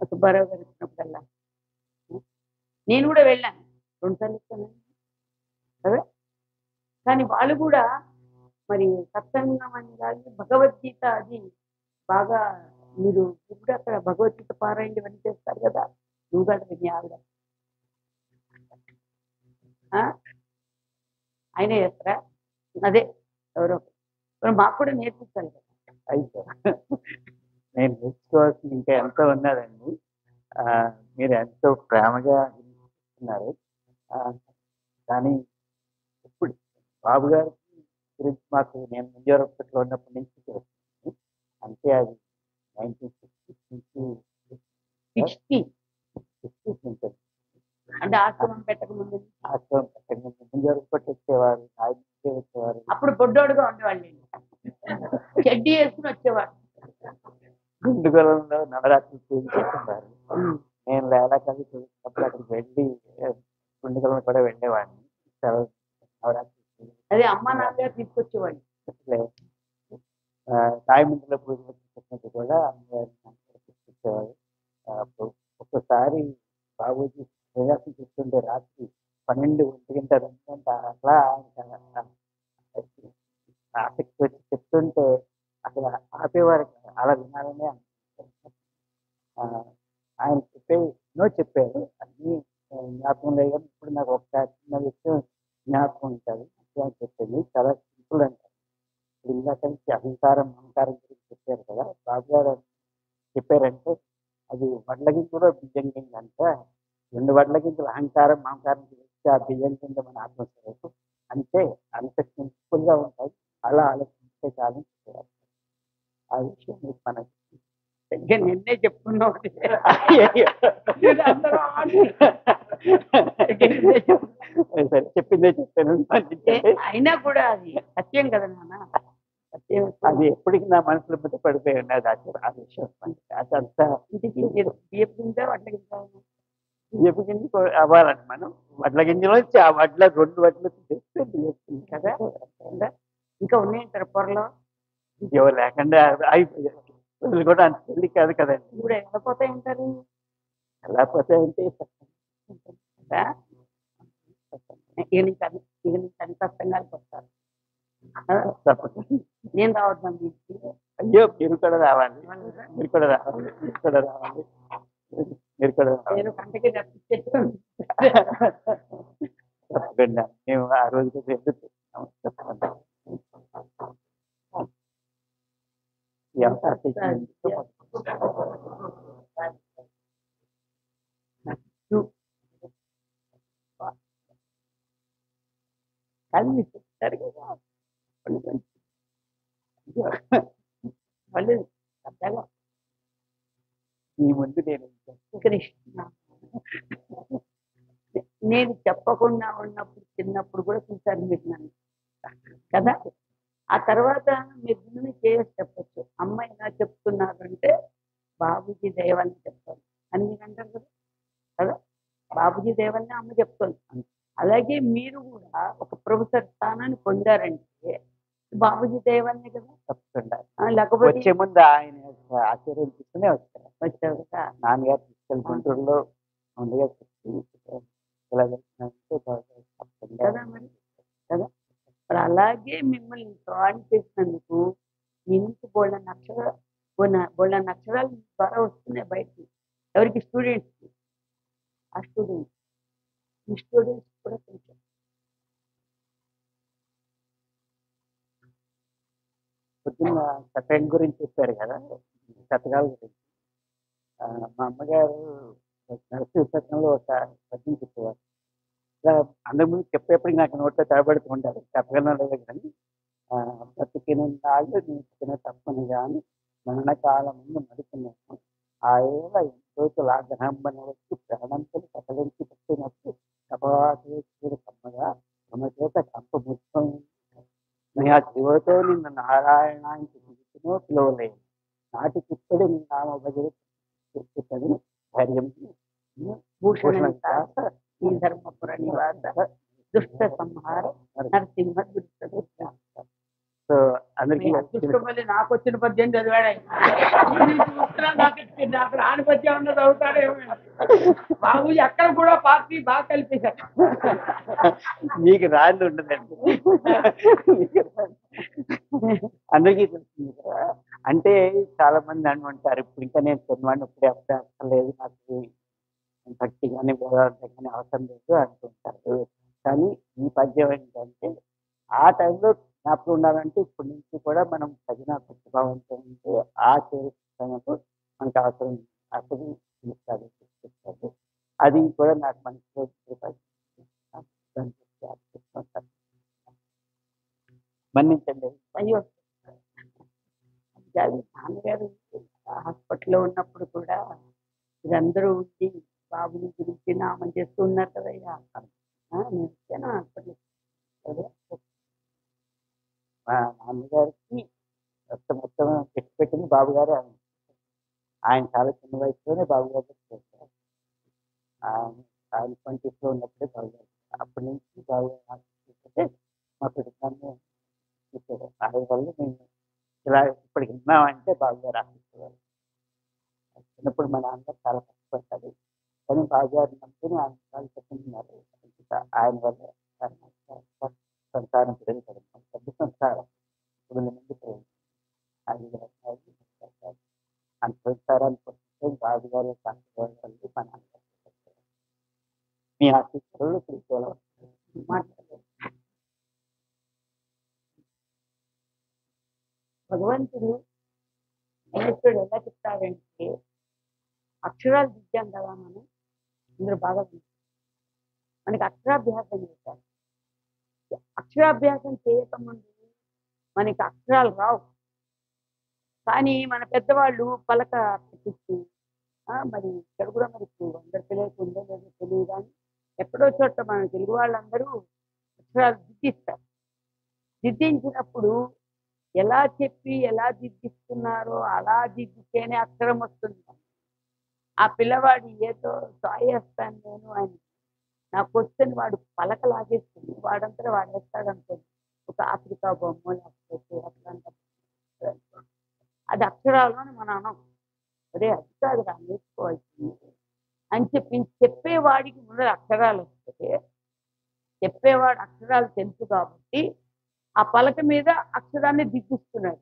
సుబ్బారావు గారు వచ్చినప్పుడల్లా నేను కూడా వెళ్ళాను 2 సార్లు వచ్చాను కదా. కానీ వాళ్ళు కూడా మరి సత్సంగం అని కానీ భగవద్గీత అది బాగా మీరు ఇప్పుడు అక్కడ భగవద్గీత పారాయణ ఇవన్నీ చేస్తారు కదా, నువ్వు కాదు మీ ఆవిడ ఆయన చేస్తారా? అదే ఎవరో మాకు కూడా నేర్పించాలి కదా. అయితే నేను నేర్చుకోవాల్సింది ఇంకా ఎంతో ఉన్నదండి. మీరు ఎంతో ప్రేమగా ఇస్తున్నారు. కానీ ఇప్పుడు బాబు గారి గురించి మాకు నేను ముంజవరపట్లో ఉన్నప్పటి నుంచి తెలుస్తుంది. అంటే అది 1960 నుంచి అంటే ఆశ్రమం పెట్టకముందు ముంజవరపట్టు వచ్చేవారు, నాయకులు వచ్చేవారు. అప్పుడు బొడ్డోడుగా ఉండేవాళ్ళు, చెడ్డీ వేసుకుని వచ్చేవాడు. గుండుగొలంలో నవరాత్రులు పూజ చేసేవారు. నేను లేలాకవి చూసినప్పుడు అక్కడికి వెళ్ళి గుండుగొలను కూడా వెళ్ళేవాడిని. నవరాత్రి అదే అమ్మ నాన్నగారు తీసుకొచ్చేవాళ్ళు. రాయమండ్రిలో పూజ చేసినప్పుడు కూడా అమ్మగారు తీసుకొచ్చేవారు. ఒక్కోసారి బాబూజీ ప్రయాసం చూస్తుంటే రాత్రి 12, 1 గంట, 2 గంట అట్లా ఆసక్తి వచ్చి చెప్తుంటే అసలు ఆపేవారు అలా వినాలని అనిపిస్తుంది. ఆయన ఎన్నో చెప్పారు, అన్ని జ్ఞాపకం లేదు. కానీ ఇప్పుడు నాకు ఒక చిన్న విషయం జ్ఞాపకం ఉంటుంది. అని చెప్పింది చాలా సింపుల్ అంటారు. ఇప్పుడు ఇందాక నుంచి అహంకారం మమకారం గురించి చెప్పారు కదా, బాబు గారు చెప్పారంటే అది వడ్ల గింజలో బియ్యం గింజ అంట. 2 వడ్ల గింజలు అహంకారం మమకారం గురించి ఆ బియ్యం గింజ మన ఆత్మస్వరూపం అంటే అంత సింపుల్ గా ఉంటాయి. అలా ఆలోచించే కాలం ఆ విషయం మీకు మనకి నిన్నే చెప్పుకున్నావు. చెప్పిందే చెప్పాను. అయినా కూడా అది సత్యం కదా నాన్న, సత్యం. అది ఎప్పటికీ నా మనసులో బట్టి పడిపోయి ఉన్నది ఆ విషయం. అదంతా ఇంటికి బియ్యపు గింజ వడ్ల గింజ బియ్యపు గింజ అవ్వాలండి మనం. వడ్ల గింజలో ఆ వడ్ల 2 వడ్లు తెస్తే బియ్యపు కదా. ఇంకా ఉన్నాయంటారు పొరలో ఎవరు లేకుండా అయిపోయాయి. కూడా అంత పెళ్లి కాదు కదండి. ఇప్పుడు ఎలా పోతాయి అంటారు? ఎలా పోతాయంటే ఇక నుంచి అన్ని సత్సంగాలకు వస్తారు. నేను రావద్దాం మీకు. అయ్యో మీరు కూడా రావాలి, మీరు కూడా రావాలి, మీరు కూడా రావాలి, మీరు కూడా రావాలి. నేను కంటకి తప్పించేస్తాను తప్పకుండా. మేము ఆ రోజు ఎదురు చూస్తున్నాము. తప్పకుండా కలిసి చెప్తారు కదా వాళ్ళు పెద్దగా. ఈ ముందు కృష్ణ నేను చెప్పకుండా ఉన్నప్పుడు చిన్నప్పుడు కూడా చూసారు మీరు నన్ను కదా. ఆ తర్వాత మీరు దీన్ని చేసి చెప్పచ్చు, అమ్మ ఇలా చెప్తున్నారంటే బాబుజీ దయవల్ని చెప్తాను అని మీరు అంటారు కదా కదా. బాబుజీ దయవల్ని అమ్మ చెప్తుంది. అలాగే మీరు కూడా ఒక ప్రొఫెసర్ స్థానాన్ని పొందారంటే బాబుజీ దయవల్ని కదా. తప్పకుండా. లేకపోతే వచ్చే ముందు ఆయన ఆశ్చర్యం తీసుకునే వచ్చారు కదా. నాన్నగారు తీసుకెళ్ళి గుంటూరులో ముందుగా కదా మరి కదా. మరి అలాగే మిమ్మల్ని జాయిన్ చేసినందుకు మీ నుంచి బోళ్ళ అక్షరాలు ద్వారా వస్తున్నాయి బయటికి. ఎవరికి? స్టూడెంట్స్కి. ఆ స్టూడెంట్స్ ఈ స్టూడెంట్స్ కూడా కొంచెం పొద్దున్న శతకం గురించి చెప్పారు కదా, శతకాల గురించి. మా అమ్మగారు నరసింహ శతకంలో ఒక పద్యం చెప్పేవారు. అందరి చెప్పేప్పటికి నాకు నోట్లో తడబడుతూ ఉంటారు. చెప్పగలను లేదు కానీ బతికిన నాళ్ళు నీకిన తప్పని కానీ మరణకాలం ముందు మడుతున్నాను ఆ ఏళ్ళ ఎంతో ఆగ్రహంబన వచ్చి ప్రాణంతో కథలించి పెట్టినట్టు తపవాసు కమ్మగా తమ చేత కంప ముత్తం ఆ జీవతో నిన్న నారాయణానికి పిలిచినో పిలవలేను నాటికిప్పటి నీ నామ భజన ధైర్యం భూషణ ఈ ధర్మపుర నివాస దుష్ట సంహార నరసింహ దుష్ట. సో అందరికీ నాకు వచ్చిన 18 చదివాడు. నాకు రాని పద్యం ఉన్నది అవుతాడేమో. బాబుజీ అక్కడ కూడా పార్టీ బాగా కల్పించారు. మీకు రాళ్ళు ఉండదండి. అందరికీ తెలుస్తుంది కదా. అంటే చాలా మంది అనుకుంటారు, ఇప్పుడు ఇంకా నేను చిన్నవాడిని ఇప్పుడే అప్పుడే అక్కర్లేదు, నాకు భక్తి కానీ వేదాంతం కానీ అవసరం లేదు అంటుంటారు. కానీ ఈ పద్యం ఏంటంటే ఆ టైంలో జ్ఞాపకం ఉండాలంటే ఇప్పటి నుంచి కూడా మనం తగిన భక్తిభావంతో ఉంటే ఆ చేరుకు మనకు అవసరం అప్పుడు పిలుస్తారు. అది కూడా నాకు మనసులో మన్నించండి. అయ్యో అది నాన్నగారు హాస్పిటల్లో ఉన్నప్పుడు కూడా మీరందరూ ఉండి బాబుని గురించి నామం చేస్తూ ఉన్నారు కదయ్యా. నేను వచ్చాను హాస్పిటల్. మా నాన్నగారికి మొత్తం పెట్టింది బాబు గారే. ఆయన చాలా చిన్న వయసులోనే బాబు గారు చేశారు. ఆయన 20s ఉన్నప్పుడే బాబు గారు. అప్పటి నుంచి బాబు గారు మా కుటుంబాన్ని చూసారు. ఆయన వల్ల మేము ఇలా ఇప్పటికి ఉన్నామంటే బాబు గారు ఆశిస్తారు. చిన్నప్పుడు మా నాన్నగారు చాలా కష్టపడతారు, కానీ బాబు గారు నమ్ముకుని ఆయన చాలా చెప్తున్నారు. ఆయన వల్ల సంసారం పెరుగుతారు. పెద్ద సంసారం 9 మంది ప్రేమ అంత సంసారాన్ని పొందితే బాబు గారు సంతోషాలు మా నాన్నగారు మీ ఆశీస్సులు తీసుకోవాలి మాట్లాడారు. భగవంతుడు నేర్చుడు ఎలా చెప్తాడంటే అక్షరాలు దిద్దాం కదా మనం, అందరూ బాగా మనకి అక్షరాభ్యాసం చేశారు. అక్షరాభ్యాసం చేయకముందు మనకి అక్షరాలు రావు. కానీ మన పెద్దవాళ్ళు పలక పెట్టించి మరి ఇక్కడ కూడా మరి అందరి పిల్లలకు ఉందో లేదో తెలియదు, కానీ ఎక్కడో చోట మన తెలుగు వాళ్ళందరూ అక్షరాలు దిద్దిస్తారు. దిద్దించినప్పుడు ఎలా చెప్పి ఎలా దిద్దిస్తున్నారో అలా దిద్దితేనే అక్షరం వస్తుంది. ఆ పిల్లవాడు ఏదో సాయేస్తాను నేను అని నా క్వశ్చన్ వాడు పలక లాగేస్తుంది, వాడంతా వాడు వేస్తాడు అనుకోండి. ఒక ఆఫ్రికా బొమ్మ లేకపోతే అట్లా అది అక్షరాలను మనం అనం. అదే అది కాదు రా నేర్చుకోవాల్సింది అని చెప్పేవాడికి ముందర అక్షరాలు వస్తే చెప్పేవాడు అక్షరాలు తెలుసు కాబట్టి ఆ పలక మీద అక్షరాన్ని దిద్దిస్తున్నాడు.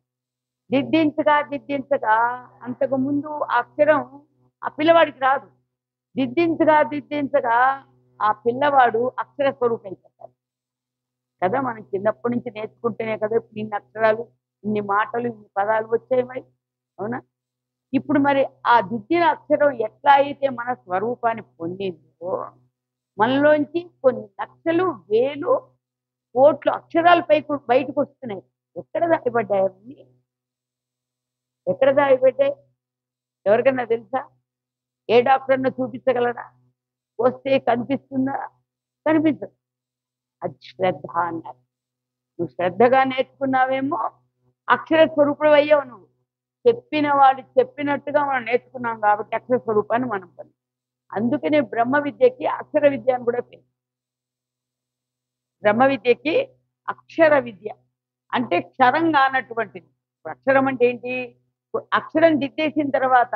దిద్దించగా అంతకుముందు అక్షరం ఆ పిల్లవాడికి రాదు. దిద్దించగా ఆ పిల్లవాడు అక్షర స్వరూపైపోతాడు కదా. మనం చిన్నప్పటి నుంచి నేర్చుకుంటేనే కదా ఇప్పుడు ఇన్ని అక్షరాలు, ఇన్ని మాటలు, ఇన్ని పదాలు వచ్చాయి మరి, అవునా? ఇప్పుడు మరి ఆ దిద్దిన అక్షరం ఎట్లా అయితే మన స్వరూపాన్ని పొందిందో మనలోంచి కొన్ని లక్షలు, వేలు, కోట్లు అక్షరాలు బయటకు వస్తున్నాయి. ఎక్కడ దాగిపడ్డాయి అవన్నీ? ఎక్కడ దాగిపడ్డాయి? ఎవరికన్నా తెలుసా? ఏ డాక్టర్ను చూపించగలరా? వస్తే కనిపిస్తుందా? కనిపించదు. అది శ్రద్ధ అన్నారు. నువ్వు శ్రద్ధగా నేర్చుకున్నావేమో అక్షర స్వరూపుడు అయ్యావు. నువ్వు చెప్పిన వాడు చెప్పినట్టుగా మనం నేర్చుకున్నాం కాబట్టి అక్షర స్వరూపాన్ని మనం పొందాం. అందుకనే బ్రహ్మ విద్యకి అక్షర విద్య అని కూడా పేరు. బ్రహ్మ విద్యకి అక్షర విద్య అంటే క్షరంగా అన్నటువంటిది. అక్షరం అంటే ఏంటి? అక్షరం దిద్దేసిన తర్వాత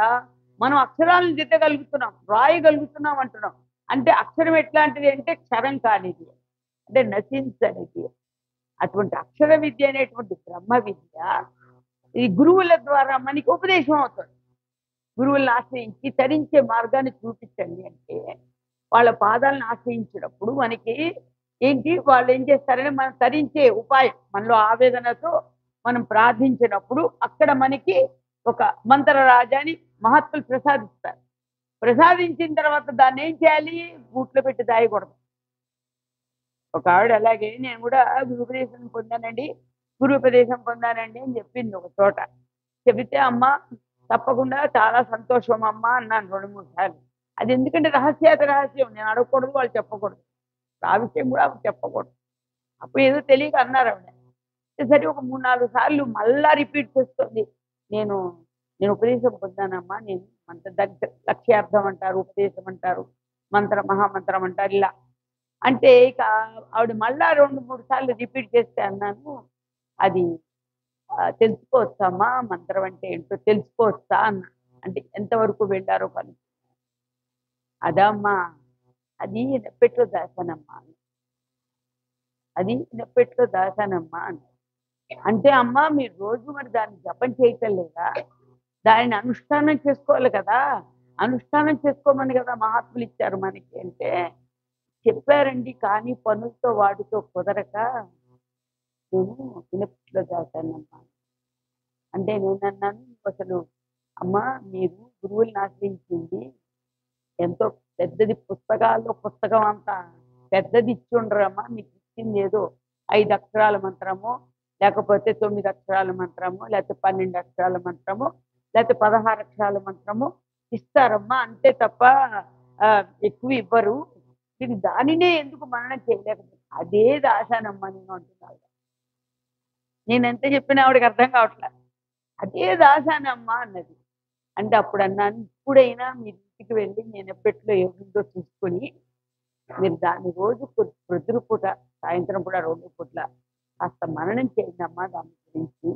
మనం అక్షరాలను దిద్దగలుగుతున్నాం, రాయగలుగుతున్నాం అంటున్నాం. అంటే అక్షరం ఎట్లాంటిది అంటే క్షరం కానిది, అంటే నశించనిది. అటువంటి అక్షర విద్య అనేటువంటి బ్రహ్మ విద్య ఈ గురువుల ద్వారా మనకి ఉపదేశం అవుతుంది. గురువులను ఆశ్రయించి తరించే మార్గాన్ని చూపించండి అంటే వాళ్ళ పాదాలను ఆశ్రయించినప్పుడు మనకి ఏంటి, వాళ్ళు ఏం చేస్తారని మనం తరించే ఉపాయం, మనలో ఆవేదనతో మనం ప్రార్థించినప్పుడు అక్కడ మనకి ఒక మంత్రరాజాని మహాత్ములు ప్రసాదిస్తారు. ప్రసాదించిన తర్వాత దాన్ని ఏం చేయాలి? గూట్లో పెట్టి దాయకూడదు. ఒక ఆవిడ అలాగే నేను కూడా గురుపదేశం పొందానండి అని చెప్పింది ఒక చోట. చెబితే అమ్మ తప్పకుండా చాలా సంతోషం అమ్మ అన్నాను 2-3 సార్లు. అది ఎందుకంటే రహస్యం, నేను అడగకూడదు, వాళ్ళు చెప్పకూడదు, ఆ విషయం కూడా చెప్పకూడదు. అప్పుడు ఏదో తెలియక అన్నారు ఆవిడ. సరే ఒక 3-4 సార్లు మళ్ళా రిపీట్ చేస్తుంది. నేను ఉపదేశం పొందానమ్మా, నేను లక్ష్యార్థం అంటారు, ఉపదేశం అంటారు, మహామంత్రం అంటారు ఇలా. అంటే ఇక ఆవిడ మళ్ళా 2-3 సార్లు రిపీట్ చేస్తే అన్నాను, అది తెలుసుకోవచ్చమ్మా, మంత్రం అంటే ఏంటో తెలుసుకోవచ్చా అన్నా. అంటే ఎంతవరకు వెళ్ళారో కను అదమ్మా అది నెప్పెట్లో దాచానమ్మా అది నెప్పెట్లో దాచానమ్మా అని. అంటే అమ్మ మీరు రోజు మరి దాన్ని జపం చేయటం లేదా? దానిని అనుష్ఠానం చేసుకోవాలి కదా, అనుష్ఠానం చేసుకోమని కదా మహాత్ములు ఇచ్చారు మనకి అంటే చెప్పారండి. కానీ పనులతో వాటితో కుదరక నేను వినపిట్లో దాచానమ్మా. అంటే నేనన్నాను అసలు అమ్మ మీరు గురువుల్ని ఆశ్రయించింది ఎంతో పెద్దది, పుస్తకాల్లో పుస్తకం అంతా పెద్దది ఇచ్చి ఉండరమ్మా. మీకు ఇచ్చింది ఏదో 5 అక్షరాల మంత్రము, లేకపోతే 9 అక్షరాల మంత్రము, లేకపోతే 12 అక్షరాల మంత్రము, లేకపోతే 16 అక్షరాల మంత్రము ఇస్తారమ్మా అంతే తప్ప ఎక్కువ ఇవ్వరు. మీరు దానినే ఎందుకు మననం చేయలేకపోతే అదే దాశానమ్మా నేను అంటున్నాను. నేను ఎంత చెప్పినా ఆవిడకి అర్థం కావట్లే. అదే దాశానమ్మా అన్నది. అంటే అప్పుడు అన్నాను ఇప్పుడైనా మీరు ఇంటికి వెళ్ళి నేను ఎప్పట్లో ఏముందో చూసుకొని మీరు దాన్ని రోజు ప్రొద్దున పూట సాయంత్రం పూట 2 పూట్ల కాస్త మననం చేయండి అమ్మా. దాని గురించి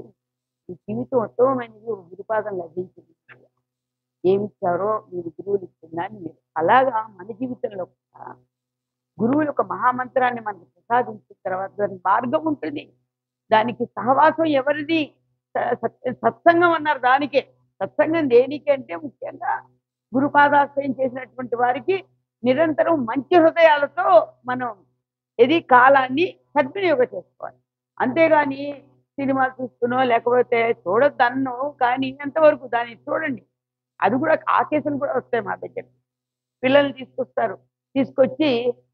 మీ జీవితం ఉత్తమమైనది, గురుపాదం లభించింది. ఏమిచ్చారో మీరు గురువులు ఇచ్చిందని మీరు అలాగా మన జీవితంలో కూడా గురువులు ఒక మహామంత్రాన్ని మనకు ప్రసాదించిన తర్వాత దాని మార్గం ఉంటుంది. దానికి సహవాసం ఎవరిది? సత్సంగం అన్నారు. దానికే సత్సంగం దేనికి అంటే ముఖ్యంగా గురుపాదాశ్రయం చేసినటువంటి వారికి నిరంతరం మంచి హృదయాలతో మనం ఇది కాలాన్ని సద్వినియోగం చేసుకోవాలి. అంతేగాని సినిమాలు చూస్తున్నో లేకపోతే చూడొద్దన్నో కానీ ఎంతవరకు దాన్ని చూడండి. అది కూడా ఆ కేసులు కూడా వస్తాయి మా దగ్గర. పిల్లల్ని తీసుకొస్తారు, తీసుకొచ్చి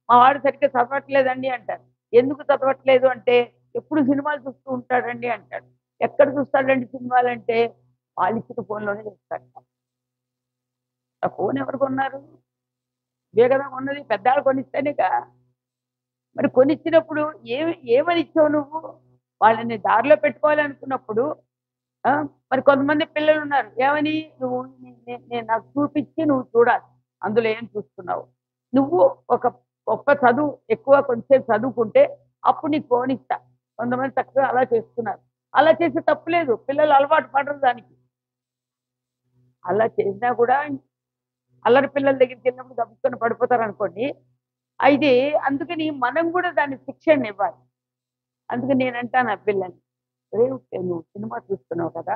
మా వాడు సరిగ్గా చదవట్లేదండి అంటారు. ఎందుకు చదవట్లేదు అంటే ఎప్పుడు సినిమాలు చూస్తూ ఉంటాడండి అంటాడు. ఎక్కడ చూస్తాడండి సినిమాలు అంటే వాళ్ళు ఇచ్చిన ఫోన్లోనే చూస్తాడు. ఆ ఫోన్ ఎవరు కొన్నారు? వేగంగా ఉన్నది పెద్దవాళ్ళు కొనిస్తేనేక. మరి కొనిచ్చినప్పుడు ఏమని ఇచ్చావు నువ్వు? వాళ్ళని దారిలో పెట్టుకోవాలనుకున్నప్పుడు మరి కొంతమంది పిల్లలు ఉన్నారు ఏమని నువ్వు నేను నాకు చూపించి నువ్వు చూడాలి అందులో ఏం చూస్తున్నావు. నువ్వు ఒక గొప్ప చదువు ఎక్కువ కొంచెం చదువుకుంటే అప్పుడు నీకు ఫోన్ ఇస్తా. కొంతమంది చక్కగా అలా చేస్తున్నారు. అలా చేస్తే తప్పులేదు, పిల్లలు అలవాటు పడరు దానికి. అలా చేసినా కూడా అల్లరి పిల్లల దగ్గరికి వెళ్ళినప్పుడు దబ్బుకొని పడిపోతారు అనుకోండి. అయితే అందుకని మనం కూడా దాన్ని శిక్షణ ఇవ్వాలి. అందుకని నేను అంటాను ఆ పిల్లల్ని, నువ్వు సినిమా చూస్తున్నావు కదా,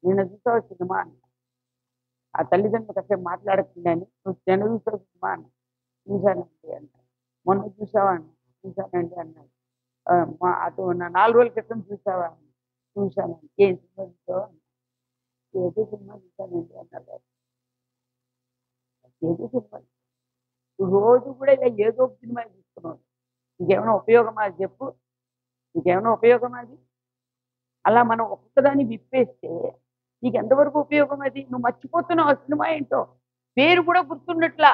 నేను చూసావు సినిమా అన్న. ఆ తల్లిదండ్రులు కాసేపు మాట్లాడకుండా నువ్వు నేను చూసావు సినిమా అన్న. చూశానండి అన్నాడు. మొన్న చూసావా అన్న. చూశానండి అన్నాడు. అటు 4 రోజుల క్రితం చూసావా అన్న. చూశానండి. ఏం సినిమా చూసావా అన్న. ఏదో సినిమా చూశానండి అన్నాడు. ఏదో సినిమా రోజు కూడా ఇలా ఏదో ఒక సినిమా చూస్తున్నావు. ఇంకేమైనా ఉపయోగమా అది చెప్పు? ఇంకేమైనా ఉపయోగమా అది? అలా మనం ఒక్కదాన్ని విప్పేస్తే నీకు ఎంతవరకు ఉపయోగం అది? నువ్వు మర్చిపోతున్నావు ఆ సినిమా ఏంటో, పేరు కూడా గుర్తుండట్లా.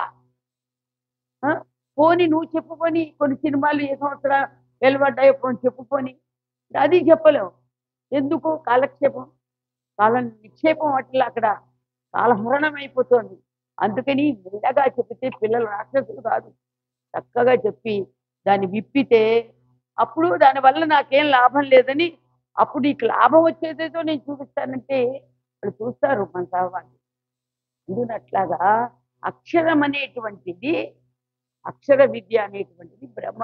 పోని నువ్వు చెప్పుకొని కొన్ని సినిమాలు ఏ సంవత్సరాలు వెలువడ్డాయో చెప్పుకొని అది చెప్పలేవు. ఎందుకు? కాలక్షేపం, కాల నిక్షేపం అట్లా అక్కడ కాలహరణం అయిపోతుంది. అందుకని మెల్లగా చెప్తే పిల్లలు రాక్షసులు కాదు. చక్కగా చెప్పి దాన్ని విప్పితే అప్పుడు దానివల్ల నాకేం లాభం లేదని అప్పుడు నీకు లాభం వచ్చేదేదో నేను చూపిస్తానంటే వాళ్ళు చూస్తారు మన సహవాన్ని. అందునట్లాగా అక్షరం అనేటువంటిది, అక్షర విద్య అనేటువంటిది బ్రహ్మ.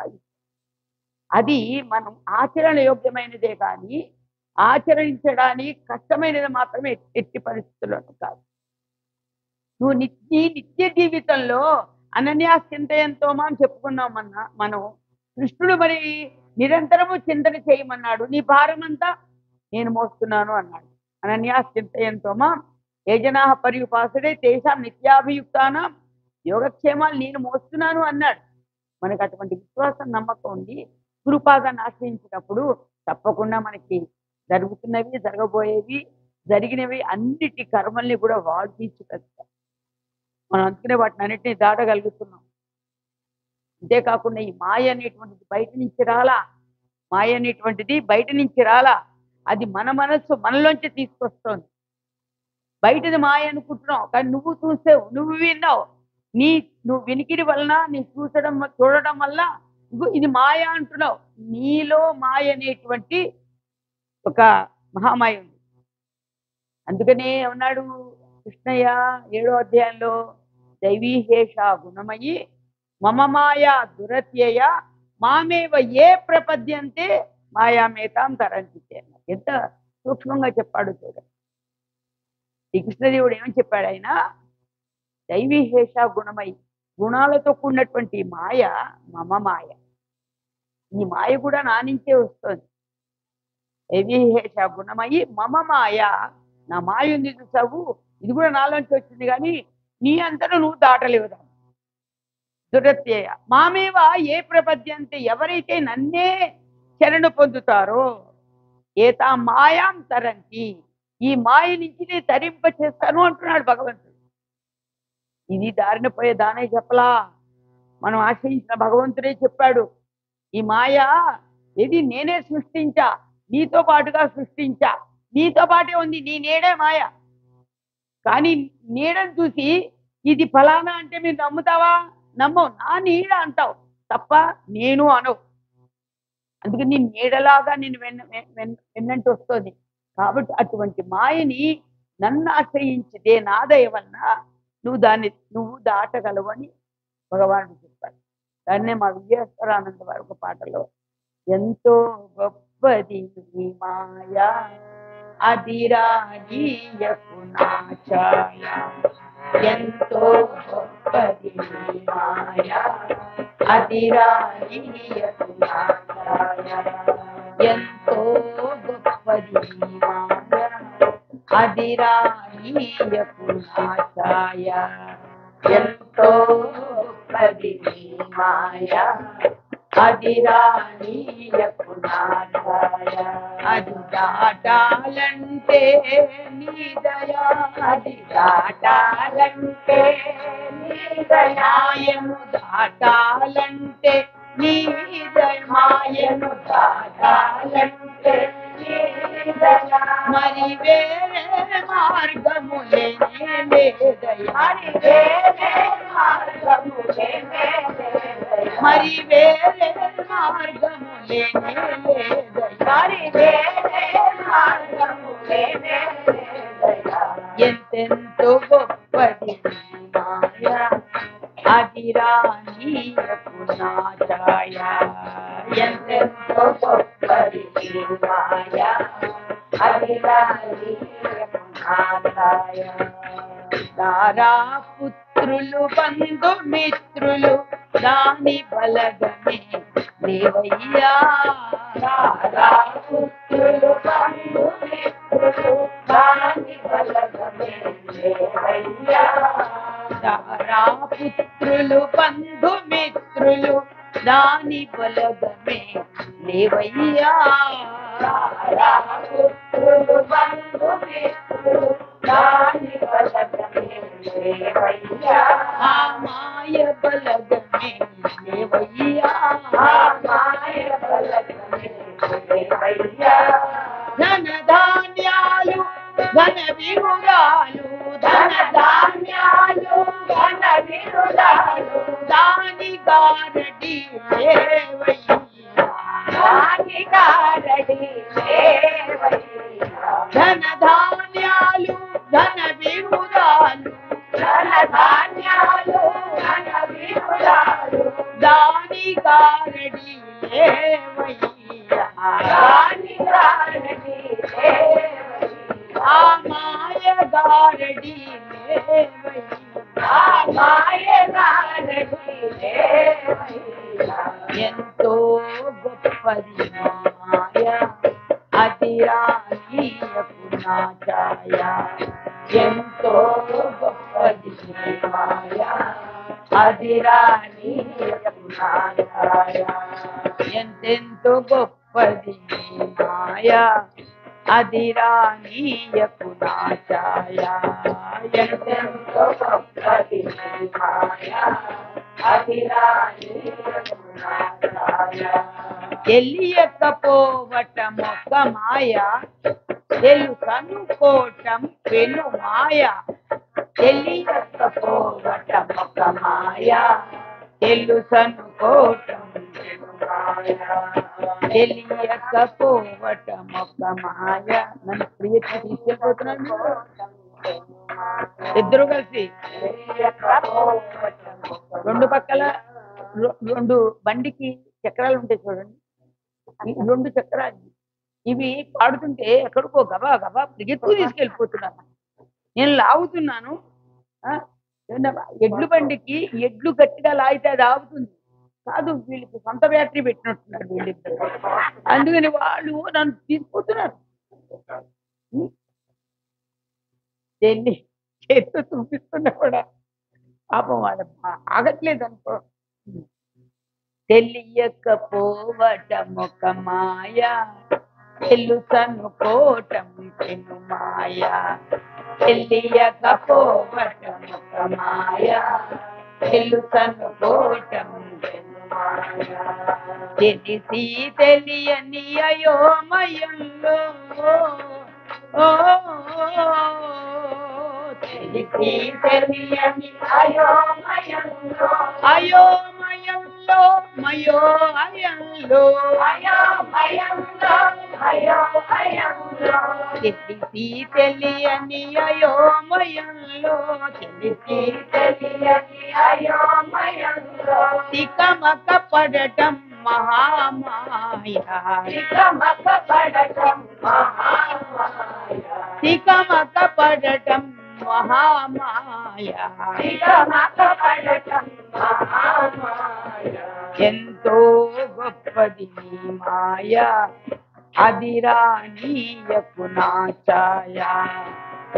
అది మనం ఆచరణ యోగ్యమైనదే కానీ ఆచరించడానికి కష్టమైనది మాత్రమే ఎట్టి పరిస్థితుల్లోనూ కాదు. నువ్వు నిత్య జీవితంలో అనన్యాశ్చింతయంతో మనం చెప్పుకున్నాం మనం. కృష్ణుడు మరి నిరంతరము చింతన చేయమన్నాడు. నీ భారమంతా నేను మోస్తున్నాను అన్నాడు. అనన్యాశ్చింతయంతో ఏ జనా పర్యుపాసడే తేషాం నిత్యాభియుక్తానం యోగక్షేమాలు నేను మోస్తున్నాను అన్నాడు. మనకు అటువంటి విశ్వాసం, నమ్మకం ఉండి గురుపాదాన్ని ఆశ్రయించినప్పుడు తప్పకుండా మనకి జరుగుతున్నవి, జరగబోయేవి, జరిగినవి అన్నిటి కర్మల్ని కూడా వాడు తీర్చిపెడతారు. మనం అందుకనే వాటిని అన్నిటినీ దాటగలుగుతున్నాం. అంతేకాకుండా ఈ మాయ అనేటువంటిది బయట నుంచి రాలా. మాయ అనేటువంటిది బయట నుంచి రాలా. అది మన మనస్సు మనలోంచి తీసుకొస్తోంది. బయటది మాయ అనుకుంటున్నావు కానీ నువ్వు చూసావు, నువ్వు విన్నావు. నువ్వు వినికిడి వలన నీ చూడడం వల్ల ఇది మాయ అంటున్నావు. నీలో మాయ అనేటువంటి ఒక మహామాయ ఉంది. అందుకనే ఉన్నాడు కృష్ణయ్య 7వ అధ్యాయంలో దైవీహేష గుణమయి మమ మాయా దురత్యయ మామేవ ఏ ప్రపద్యంతే మాయామేతాం తరంతితే. ఎంత సూక్ష్మంగా చెప్పాడు చూడండి. ఈ కృష్ణదేవుడు ఏమని చెప్పాడు? ఆయన దైవీహేష గుణమయి, గుణాలతో కూడినటువంటి మాయ మమ మాయ. ఈ మాయ కూడా నా నుంచే వస్తుంది. దైవీహేష గుణమయి మమ మాయ, నా మాయ ఉంది చూసావు, ఇది కూడా నాలోంచి వచ్చింది, కానీ నీ అంతటా నువ్వు దాటలేవు. దురత్యయ మామేవ ఏ ప్రపద్యంతే, ఎవరైతే నన్నే శరణు పొందుతారో ఏతా మాయాం తరంతి, ఈ మాయ నుంచి నేను తరింప చేస్తాను అంటున్నాడు భగవంతుడు. ఇది దారిన పోయే దానే చెప్పలా, మనం ఆశ్రయించిన భగవంతుడే చెప్పాడు. ఈ మాయ ఇది నేనే సృష్టించా, నీతో పాటుగా సృష్టించా, నీతో పాటే ఉంది, నీ నీడే మాయ. కానీ నీడను చూసి ఇది ఫలానా అంటే మీరు నమ్ముతావా? నమ్మవు. నా నీడ అంటావు తప్ప నేను అనవు. అందుకని నీ నీడలాగా నేను వెన్నంటూ వస్తుంది. కాబట్టి అటువంటి మాయని నన్ను ఆశ్రయించితే నా దయ వలన నువ్వు దాటగలవని భగవానుడు చెప్పాడు. దాన్నే మా విజయేశ్వరానంద వారి ఒక పాటలో ఎంతో గొప్పది నీ మాయ అదిరానీయకు నా ఛాయ, ఎంతో గొప్పది నీ మాయ అదిరానీయకు నా ఛాయ, ఎంతో గొప్పది నీ మాయ అదిరానీయకు నా ఛాయ, ఎంతో గొప్పది నీ మాయ అదిరానీయకు నా ఛాయ. అది దాటాలంటే నీ దయా, అది దాటాలంటే నీ దయాయను, దాటాలంటే నీ దయమాయను, దాటాలంటే నీ దయా. మరి వేరే మార్గము లేనే లేదయా, మరి వేరే మార్గము లేనే లేదయా, మరి వేరే మార్గము లేనే లేదయా, మరి వేరే మార్గము లేనే లేదయా. ఎంతెంతో గొప్పది మాయ అదిరానీయకు నా ఛాయ, ఎంతెంతో గొప్పది మాయ అదిరానీయకు నా ఛాయ. దారా పుత్రులు బంధుమిత్రులు దాని బలగమే దేవయ్యా, దారా పుత్రులు బంధుమిత్రులు దాని బలగమే దేవయ్యా, దారా పుత్రులు బంధుమిత్రులు దాని బలగమే దేవయ్యా, దారా పుత్రులు బంధుమిత్రులు దాని బలగమే దేవయ్యా, ఆ మాయ బలగమే దేవయ్యా, ఆ మాయ బలగమే దేవయ్యా. ధన ధాన్యాలు ధన విరుదాలు, ధన ధాన్యాలు ధన విరుదాలు దాని గారడి దేవయ్యా, దాని గారడి దేవయ్యా. ధన ధాన్యాలు ధన విరుదాలు, ధన ధాన్యాలు ధన విరుదాలు దాని గారడి దేవయ్యా, దాని గారడి దేవయ్యా, ఆ మాయ గారడి దేవయ్యా, ఆ మాయ గారడి దేవయ్యా. ఎంతో గొప్పది మాయ అదిరానీయకు నా ఛాయ, ఎంతో గొప్పది మాయ అదిరానీయకు నా ఛాయ, ఎంతెంతో గొప్పది మాయ అదిరానీయకు నా ఛాయ, ఎంతెంతో గొప్పది మాయ అదిరానీయకు నా ఛాయ. తెలియకపోవటం ఒక మాయ, తెలుసనుకోవటం పెను మాయ, తెలియకపోవటం ఒక మాయ, తెలుసనుకోవటం పెను మాయ, తెలియకపోవటం ఒక మాయ. నన్ను ప్రియత తీసుకెళ్ళిపోతున్నాను. ఇద్దరు కలిసి రెండు పక్కల రెండు బండికి చక్రాలు ఉంటాయి చూడండి, ఈ రెండు చక్రాలు ఇవి పాడుతుంటే ఎక్కడికో గబా గబా పరిగెత్తు తీసుకెళ్ళిపోతున్నాను. నేను లాగుతున్నాను. ఎడ్లు బండికి ఎడ్లు గట్టిగా లాగితే అది ఆగుతుంది కాదు, వీళ్ళకి సొంత బ్యాటరీ పెట్టినట్టున్నారు వీళ్ళిద్దరు. అందుకని వాళ్ళు నన్ను తీసుకుపోతున్నారు. వెళ్ళి చేతితో చూపిస్తున్నా కూడా పాపం వాళ్ళ ఆగట్లేదు అనుకో. తెలియకపోవటము ఒక మాయ, తెలుసనుకోవటం పెను మాయ. తెలియకపోవటం ఒక మాయ, తెలుసనుకోవటం పెను మాయ. తెలిసి తెలియని అయోమయంలో తెలిసి తెలియని అయోమయంలో అయోమయంలో మయో అయంలో అయోమయంలో మయో అయంలో తెలిసి తెలియని అయోమయంలో తెలిసి తెలియని అయోమయంలో తికమక పడటం మహామాయ. తికమక పడటం మహామాయ. తికమక పడటం మహామాయ. తికమక పడటం మహామాయ. ఎంతో గొప్పది నీ మాయ, అది రానీయకు నా ఛాయ.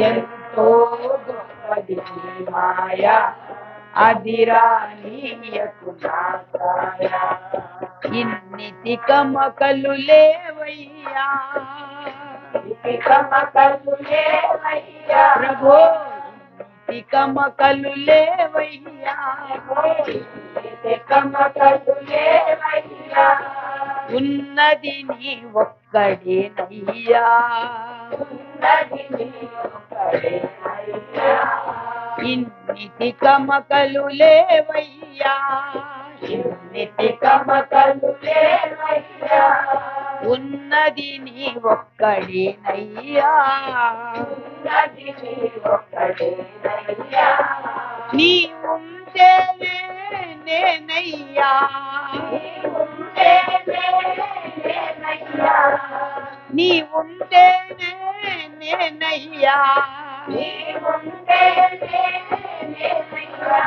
ఎంతో గొప్పది నీ మాయ, అది రానీయకు నా ఛాయ. ఇన్ని తికమకలు లేవయ్యా, తికమకలు లేవయ్యా ప్రభో, తికమకలు లేవయ్యా, తికమకలు లేవయ్యా. ఉన్నది నీ ఒక్కడేనయ్యా, ఉన్నది నీ ఒక్కడేనయ్యా. ఇన్ని తికమకలు లేవయ్యా, ఇన్ని తికమకలు లేవయ్యా. ఉన్నది నీ ఒక్కడేనయ్యా, ఉన్నది నీ ఒక్కడేనయ్యా. నీ ఉంటేనే నేనయ్యా, నీ ఉంటేనే నేనయ్యా. నీ ఉంటేనే నేనయ్యా, నీ ఉంటేనే నేనయ్యా.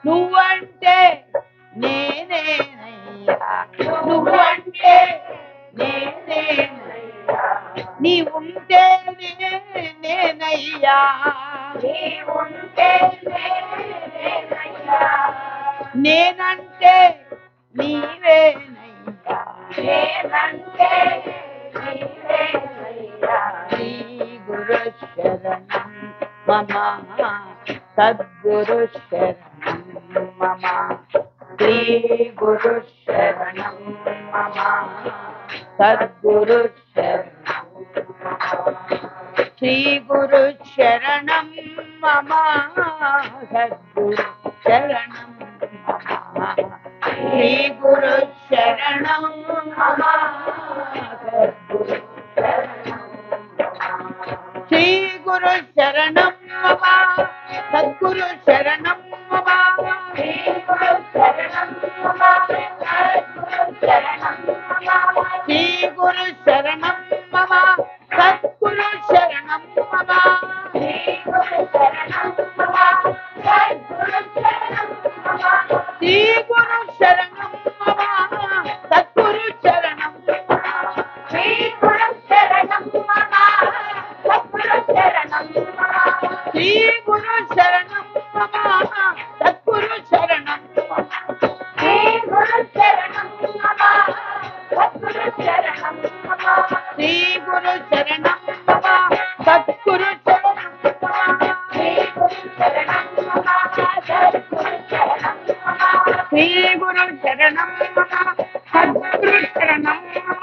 నువ్వంటే నేనేనయ్యా, నువ్వంటే నేనేనయ్యా. నీ ఉంటేనే నేనయ్యా, నీ ఉంటేనే నేనయ్యా. నేనంటే నీవేనయ్యా, నేనంటే నీవేనయ్యా. శ్రీ గురు శరణం మమ, సద్గురు శరణం మమ. శ్రీ గురు శరణం మమ, సద్గురు శరణం. శ్రీ గురు శరణం మమ, సద్గురు శరణం మమ. శ్రీ గురు శరణం మమ, సద్గురు శరణం. శ్రీ గురు శరణం మమ, సద్గురు శరణం మమ. శ్రీ గురు శరణం మమ, సద్గురు శరణం మమ. శ్రీ గురు శరణం మమ, సద్గురు శరణం మమ. శ్రీ గురు శరణం మమ, సద్గురు శరణం మమ. శ్రీ గురు శరణం మమ, సద్గురు శరణం మమ. శ్రీ గురు శరణం మమ, సద్గురు శరణం మమ. శ్రీ గురు శరణం మమ, సద్గురు శరణం మమ. శ్రీ గురు శరణం మమ, సద్గురు శరణం మమ. శ్రీ గురు శరణం మమ, సద్గురు శరణం మమ. శ్రీ గురు శరణం మమ, సద్గురు శరణం మమ. శ్రీ గురు శరణం మమ, సద్గురు శరణం మమ.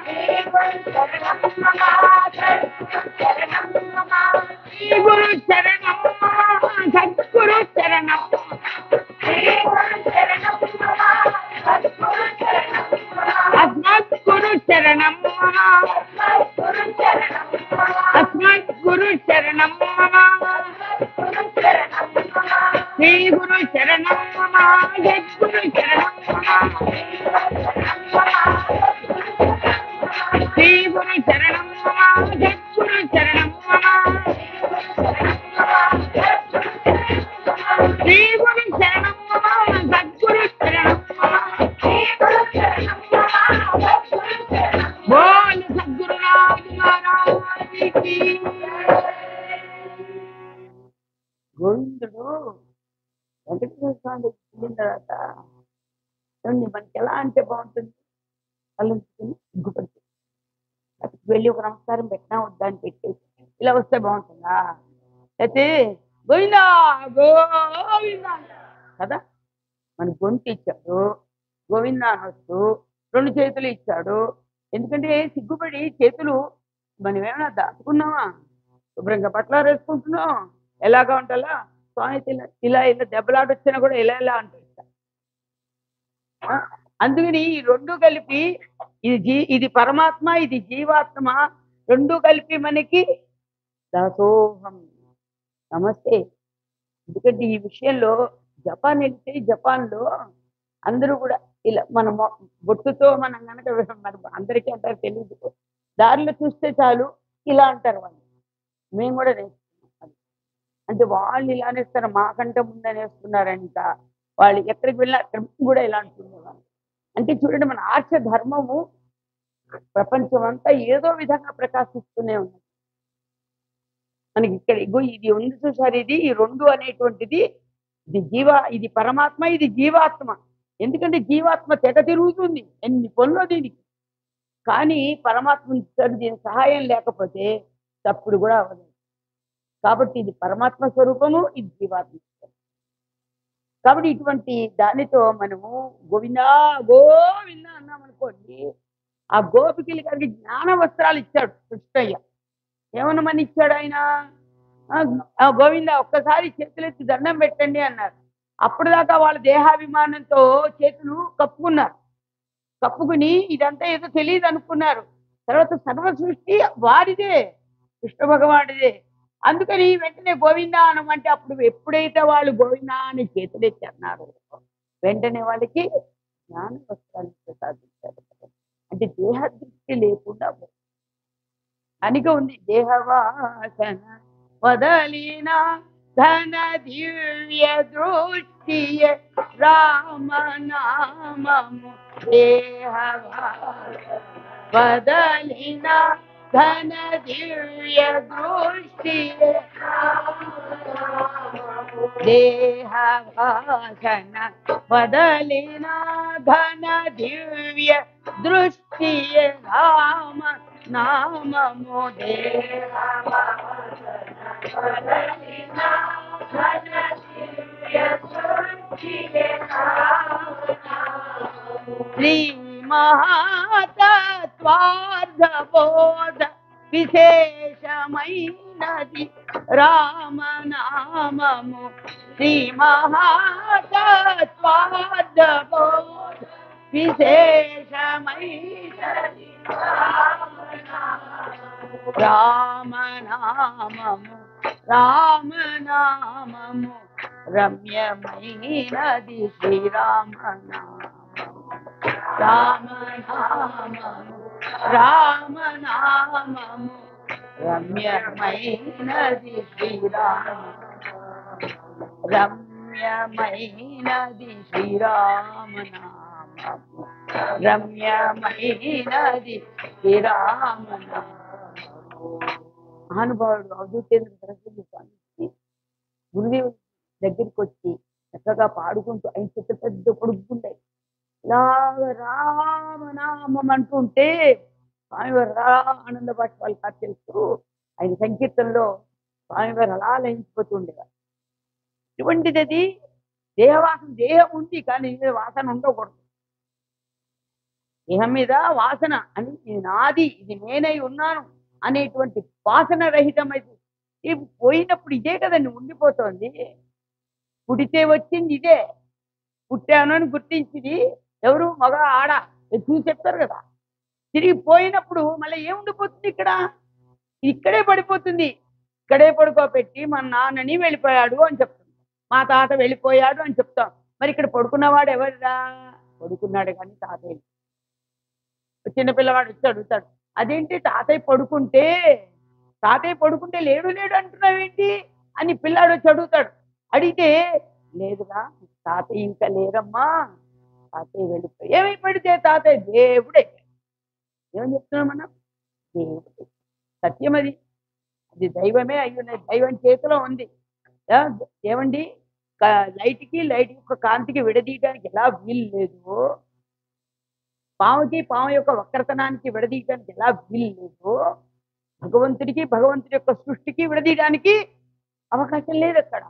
శ్రీ గురు శరణం మమ, సద్గురు శరణం మమ. శ్రీ గురు శరణం మమ, సద్గురు శరణం మమ. శ్రీ గురు శరణం మమ, సద్గురు శరణం మమ. అస్మద్గురు శరణం మమ, అస్మద్గురు శరణం మమ. అస్మద్గురు శరణం మమ. శరణం మమ జద్గురు శరణం మమ శ్రీ గురు శరణం మమ జద్గురు శరణం మమ శ్రీ గురు శరణం మమ సద్గురు శరణం మమ బోల్ సద్గురునాథ్ మహారాజ్ కి గోవిందుడు వెంకటేశ్వర స్వామి వెళ్ళిన తర్వాత ఏమండి మనకి ఎలా అంటే బాగుంటుంది కళ్ళుంచుకుని సిగ్గుపడుతుంది అక్కడికి వెళ్ళి ఒక నమస్కారం పెట్టినా వద్దా అని పెట్టేసి ఇలా వస్తే బాగుంటుందా అయితే గోవిందా గోవిందా కదా మన గొంతు ఇచ్చాడు గోవిందా అనొచ్చు రెండు చేతులు ఇచ్చాడు ఎందుకంటే సిగ్గుపడి చేతులు మనం ఏమైనా దాచుకున్నావా శుభ్రంగా బట్టలు వేసుకుంటున్నాం ఎలాగా ఉండాలా స్వామి ఇలా ఇలా దెబ్బలాటొచ్చినా కూడా ఇలా అంటారు అందుకని ఈ రెండు కలిపి ఇది పరమాత్మ ఇది జీవాత్మ రెండు కలిపి మనకి దాసోహం నమస్తే. ఎందుకంటే ఈ విషయంలో జపాన్ వెళ్తే జపాన్లో అందరూ కూడా ఇలా మన బొట్టుతో మనం కనుక మరి అందరికీ అంటారు తెలియదు దారిలో చూస్తే చాలు ఇలా అంటారు వాళ్ళు. మేము కూడా నేర్చుకున్నాం అంటే వాళ్ళు ఇలా అనేస్తారు మాకంటే ముందనేస్తున్నారంట వాళ్ళు ఎక్కడికి వెళ్ళినా అక్కడ కూడా ఇలా అంటున్నారు. అంటే చూడండి మన ఆర్ష ధర్మము ప్రపంచం అంతా ఏదో విధంగా ప్రకాశిస్తూనే ఉంది. మనకి ఇక్కడ ఇది ఉంది చూసారు ఇది ఈ రెండు అనేటువంటిది ఇది పరమాత్మ ఇది జీవాత్మ. ఎందుకంటే జీవాత్మ తెగ తిరుగుతుంది ఎన్ని పనులు దీనికి కానీ పరమాత్మ దీని సహాయం లేకపోతే తప్పుడు కూడా అవ్వదు. కాబట్టి ఇది పరమాత్మ స్వరూపము ఇది జీవాత్మ స్వరూపం. కాబట్టి ఇటువంటి దానితో మనము గోవిందా గోవిందా అన్నామనుకోండి ఆ గోపికలు గారికి జ్ఞాన వస్త్రాలు ఇచ్చాడు కృష్ణయ్య. ఏమన్నామని ఇచ్చాడు ఆయన గోవిందా ఒక్కసారి చేతులెత్తి దండం పెట్టండి అన్నారు. అప్పటిదాకా వాళ్ళ దేహాభిమానంతో చేతులు కప్పుకున్నారు. కప్పుకుని ఇదంతా ఏదో తెలియదు అనుకున్నారు. తర్వాత సర్వ సృష్టి వాడిదే కృష్ణ భగవానుడిదే. అందుకని వెంటనే గోవిందా అనమంటే అప్పుడు ఎప్పుడైతే వాళ్ళు గోవిందా అని చేతులెత్తి అన్నారు వెంటనే వాళ్ళకి జ్ఞాన వస్త్రాన్ని ప్రసాదించారు. అంటే దేహదృష్టి లేకుండా అనిక ఉంది. దేహవాసన వదలిన ధన దివ్య దృష్టియ రామనామము దేహవాసన వదలిన ధన దివ్య దృష్టియ దేహవాసన వదలిన ధన దివ్య దృష్టియ రామ నామము శ్రీ మహాతత్వార్థబోధ విశేషమైనది రామనామము శ్రీ మహాతత్వార్థబోధ విశేషమైనది రామనామము రామనామము రమ్యమైనది శ్రీరామనామము రామనామము రామనామము రమ్యమైనది శ్రీరామ రమ్యమైనది శ్రీరామనామము రమ్యమైనది శ్రీరామనామము. మహానుభావుడు అవధూతేంద్ర సరస్వతి స్వామి గురుదేవుడి దగ్గరికి వచ్చి చక్కగా పాడుకుంటూ ఆయన పెద్ద పెద్ద పొడుగుంటాయి ఇలాగ రామనామం అంటుంటే స్వామివారు అలా ఆనంద బాష్పాలు కార్చేస్తూ ఆయన సంకీర్తనలో స్వామివారు అలా లయించిపోతుండేవారు. ఇటువంటిది అది దేహవాసన దేహం ఉంది కానీ వాసన ఉండకూడదు. దేహం మీద వాసన అని ఇది నాది ఇది నేనై ఉన్నాను అనేటువంటి వాసన రహితమైంది. పోయినప్పుడు ఇదే కదండి ఉండిపోతుంది. పుడితే వచ్చింది ఇదే పుట్టాను అని గుర్తించింది ఎవరు మగ ఆడ చూసి చెప్తారు కదా. తిరిగి పోయినప్పుడు మళ్ళీ ఏముండిపోతుంది ఇక్కడ ఇక్కడే పడిపోతుంది. ఇక్కడే పడుకోబెట్టి మన నాన్నని వెళ్ళిపోయాడు అని చెప్తుంది. మా తాత వెళ్ళిపోయాడు అని చెప్తాం. మరి ఇక్కడ పడుకున్నవాడు ఎవరురా? పడుకున్నాడు కానీ తాతయ్య. చిన్నపిల్లవాడు వచ్చి అడుగుతాడు, అదేంటి తాతయ్య పడుకుంటే లేడు లేడు అంటున్నావేంటి అని పిల్లాడు వచ్చి అడుగుతాడు. అడిగితే, లేదురా తాతయ్య ఇంకా లేరమ్మా, తాతయ్య వెళ్ళిపోయి. ఏమైపడితే తాతయ్య దేవుడే. ఏమని చెప్తున్నాం మనం? దేవుడే. సత్యం అది. అది దైవమే అయ్యున్నది, దైవం చేతిలో ఉంది. ఏమండి, లైట్ యొక్క కాంతికి విడదీయడానికి ఎలా వీలు లేదు, పాము యొక్క వక్రతనానికి విడదీయడానికి ఎలా వీలు లేదు, భగవంతుడి యొక్క సృష్టికి విడదీయడానికి అవకాశం లేదు అక్కడ.